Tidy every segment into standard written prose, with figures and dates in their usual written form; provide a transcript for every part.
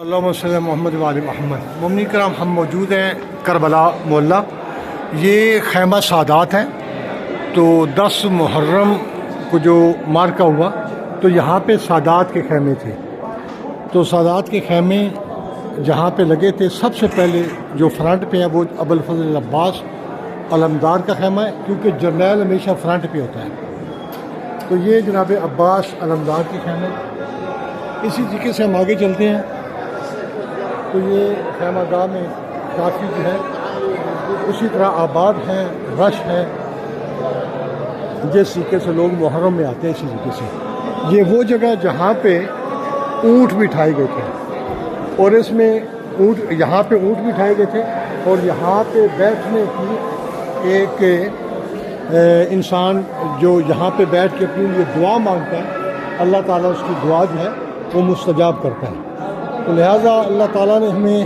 اللہم صلی محمد وآل محمد۔ مومنین کرام، ہم موجود ہیں کربلا محلہ۔ یہ خیمہ سادات ہیں۔ تو 10 محرم کو جو مارکہ ہوا تو یہاں پہ سادات کے خیمے تھے۔ تو سادات کے خیمے جہاں پہ لگے تھے، سب سے پہلے جو فرنٹ پہ ہے وہ ابوالفضل عباس علمدار کا خیمہ ہے، کیونکہ جرنیل ہمیشہ فرنٹ پہ ہوتا ہے۔ تو یہ جناب عباس علمدار کے خیمے۔ اسی طریقے سے ہم آگے چلتے ہیں تو یہ خیمہ گاہ میں کافی جو ہے اسی طرح آباد ہیں، رش ہے، جس طریقے سے لوگ محرم میں آتے ہیں اسی طریقے سے۔ یہ وہ جگہ جہاں پہ اونٹ بٹھائے گئے تھے، اور اس میں یہاں پہ اونٹ بٹھائے گئے تھے، اور یہاں پہ بیٹھنے کی ایک انسان جو یہاں پہ بیٹھ کے اپنے لیے دعا مانگتا ہے، اللہ تعالیٰ اس کی دعا جو ہے وہ مستجاب کرتا ہے۔ تو لہٰذا اللہ تعالیٰ نے ہمیں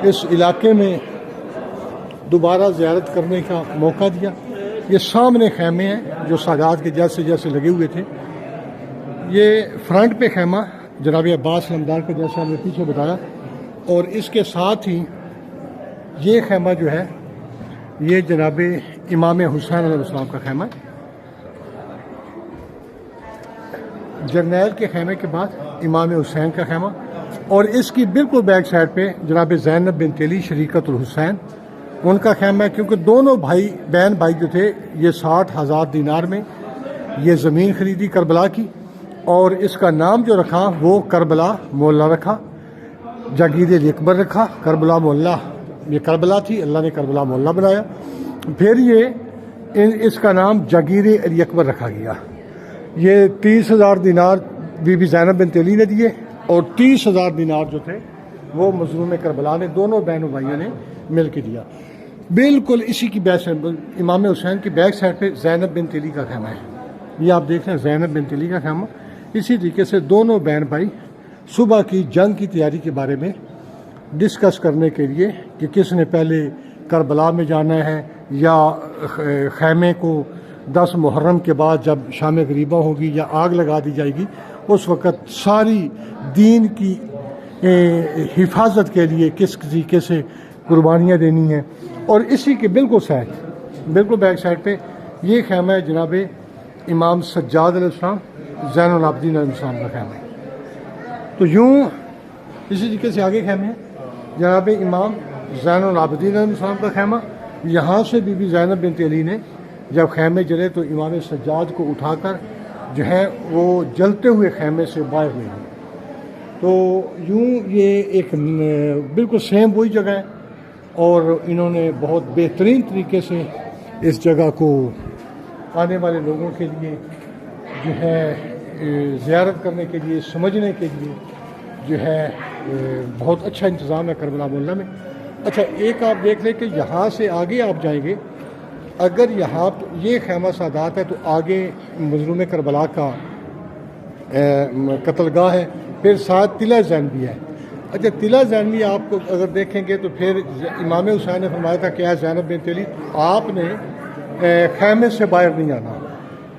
اس علاقے میں دوبارہ زیارت کرنے کا موقع دیا۔ یہ سامنے خیمے ہیں جو سادات کے جیسے لگے ہوئے تھے۔ یہ فرنٹ پہ خیمہ جناب عباس علمدار کا جیسا ہم نے پیچھے بتایا، اور اس کے ساتھ ہی یہ خیمہ جو ہے یہ جناب امام حسین علیہ السلام کا خیمہ ہے۔ جرنیل کے خیمے کے بعد امام حسین کا خیمہ، اور اس کی بالکل بیک سائڈ پہ جناب زینب بنت علی شریکۃ الحسین ان کا خیمہ ہے، کیونکہ دونوں بہن بھائی جو تھے یہ 60,000 دینار میں یہ زمین خریدی کربلا کی، اور اس کا نام جو رکھا وہ کربلا محلہ رکھا، جاگیر علی اکبر رکھا۔ کربلا محلہ یہ کربلا تھی، اللہ نے کربلا محلہ بنایا، پھر اس کا نام جاگیر علی اکبر رکھا گیا۔ یہ 30,000 دینار بی بی زینب بنت علی نے دیے، اور 30,000 دینار جو تھے وہ مظلوم کربلا نے دونوں بہنوں بھائیوں نے مل کے دیا۔ بالکل اسی کی بیک سائڈ امام حسین کی بیک سائڈ پہ زینب بنت علی کا خیمہ ہے۔ یہ آپ دیکھ رہے ہیں زینب بنت علی کا خیمہ۔ اسی طریقے سے دونوں بہن بھائی صبح کی جنگ کی تیاری کے بارے میں ڈسکس کرنے کے لیے کہ کس نے پہلے کربلا میں جانا ہے، یا خیمے کو 10 محرم کے بعد جب شام غریبہ ہوگی یا آگ لگا دی جائے گی، اس وقت ساری دین کی حفاظت کے لیے کس طریقے سے قربانیاں دینی ہیں۔ اور اسی کے بالکل بیک سائڈ پہ یہ خیمہ ہے جناب امام سجاد علیہ السلام زین العابدین علیہ السلام کا خیمہ ہے۔ تو یوں اسی طریقے سے آگے خیمے ہیں جناب امام زین العابدین علیہ السلام کا خیمہ۔ یہاں سے بی بی زینب بنت علی نے جب خیمے جلے تو امام سجاد کو اٹھا کر جو ہے وہ جلتے ہوئے خیمے سے باہر لے گئے۔ تو یوں یہ ایک بالکل سیم وہی جگہ ہے، اور انہوں نے بہت بہترین طریقے سے اس جگہ کو آنے والے لوگوں کے لیے جو ہے زیارت کرنے کے لیے، سمجھنے کے لیے جو ہے بہت اچھا انتظام ہے کربلا محلہ میں۔ اچھا، ایک آپ دیکھ لیں کہ یہاں سے آگے آپ جائیں گے، اگر یہاں یہ خیمہ سادات ہے تو آگے مظلوم کربلا کا قتل گاہ ہے، پھر ساتھ تلہ زینبی ہے۔ اچھا، تلہ زینبی آپ کو اگر دیکھیں گے تو پھر امام حسین نے فرمایا تھا کہ اے زینب بنت علی، آپ نے خیمے سے باہر نہیں آنا۔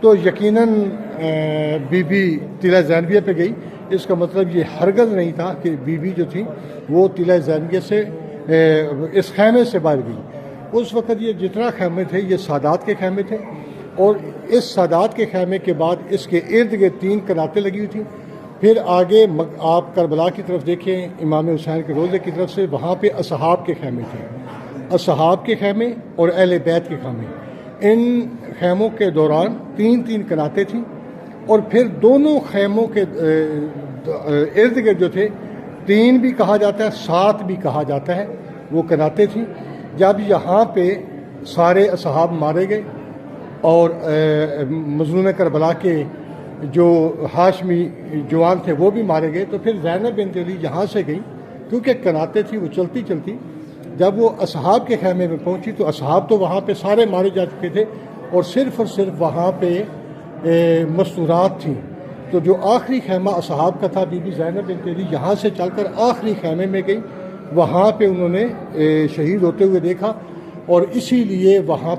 تو یقیناً بی بی تلہ زینبیہ پہ گئی۔ اس کا مطلب یہ ہرگز نہیں تھا کہ بی بی جو تھی وہ تلہ زینبیہ سے اس خیمے سے باہر گئی۔ اس وقت یہ جتنا خیمے تھے یہ سادات کے خیمے تھے، اور اس سادات کے خیمے کے بعد اس کے ارد گرد 3 کناتیں لگی ہوئی تھیں۔ پھر آگے آپ کربلا کی طرف دیکھیں، امام حسین کے روضے کی طرف سے، وہاں پہ اصحاب کے خیمے تھے، اصحاب کے خیمے اور اہل بیت کے خیمے۔ ان خیموں کے دوران 3 کناتیں تھیں، اور پھر دونوں خیموں کے ارد گرد جو تھے 3 بھی کہا جاتا ہے، 7 بھی کہا جاتا ہے، وہ کناتیں تھیں۔ جب یہاں پہ سارے اصحاب مارے گئے اور مظلوم کربلا کے جو ہاشمی جوان تھے وہ بھی مارے گئے، تو پھر زینب بنت علی یہاں سے گئی، کیونکہ کناتیں تھیں وہ چلتی جب وہ اصحاب کے خیمے میں پہنچی تو اصحاب تو وہاں پہ سارے مارے جا چکے تھے، اور صرف وہاں پہ مستورات تھیں۔ تو جو آخری خیمہ اصحاب کا تھا، بی بی زینب بنت علی یہاں سے چل کر آخری خیمے میں گئی، وہاں پہ انہوں نے شہید ہوتے ہوئے دیکھا، اور اسی لیے وہاں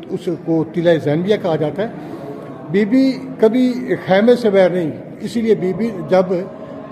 اس کو تلہ زینبیہ کہا جاتا ہے۔ بی بی کبھی خیمے سے باہر نہیں، اسی لیے بی بی جب